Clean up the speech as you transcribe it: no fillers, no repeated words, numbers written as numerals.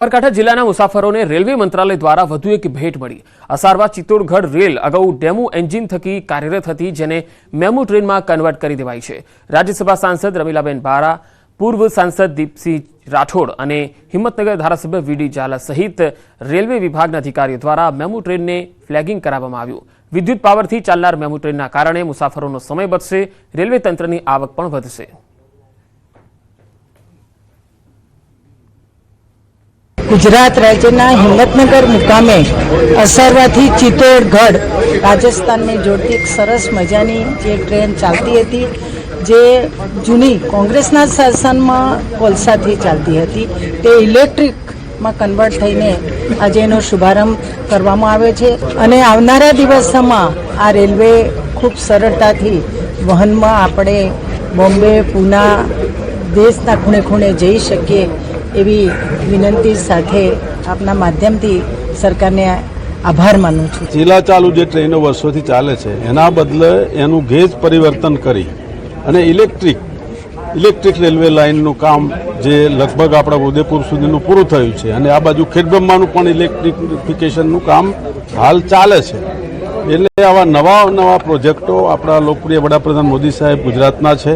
સાબરકાંઠા જિલ્લાના મુસાફરોને રેલવે મંત્રાલય દ્વારા વધુ એક ભેટ મળી। અસારવા ચિત્તોડગઢ રેલ અગાઉ ડેમુ એન્જિન થકી કાર્યરત હતી, જેને મેમુ ટ્રેનમાં કન્વર્ટ કરી દેવાઈ છે। રાજ્યસભા સાંસદ રમીલાબેન બારા, પૂર્વ સાંસદ દીપસિંહ રાઠોડ અને હિંમતનગર ધારાસભ્ય વીડી ઝાલા સહિત રેલવે વિભાગના અધિકારીઓ દ્વારા મેમુ ટ્રેનને ફ્લેગિંગ કરાવવામાં આવ્યું। વિદ્યુત પાવરથી ચાલનાર મેમુ ટ્રેનના કારણે મુસાફરોનો સમય બચશે, રેલવે તંત્રની આવક પણ વધશે। गुजरात राज्यना हिम्मतनगर मुकामे असरवाथी चित्तोड़गढ़ राजस्थान ने जोड़ती एक सरस मजानी जे ट्रेन चालती हती, जे जूनी कांग्रेसना शासનમાં કોલસાથી ચાલતી હતી તે ઇલેક્ટ્રિકમાં કન્વર્ટ થઈને આજે એનો શુભારંભ કરવામાં આવ્યો છે અને આવનારા દિવસોમાં આ રેલવે ખૂબ સરળતાથી વહનમાં આપણે બોમ્બે, પૂના, દેશના ખૂણે ખૂણે જઈ શકીએ એવી વિનંતી સાથે આપના માધ્યમથી સરકારને આભાર માનું છું। જિલ્લા ચાલુ જે ટ્રેનો વર્ષોથી ચાલે છે એના બદલે એનું ગેજ પરિવર્તન કરી અને ઇલેક્ટ્રિક રેલવે લાઇનનું કામ જે લગભગ આપણા ઉદયપુર સુધીનું પૂરું થયું છે અને આ બાજુ ખેડબ્રહ્માનું પણ ઇલેક્ટ્રિફિકેશનનું કામ હાલ ચાલે છે। એટલે આવા નવા પ્રોજેક્ટો આપણા લોકપ્રિય વડાપ્રધાન મોદી સાહેબ ગુજરાતના છે।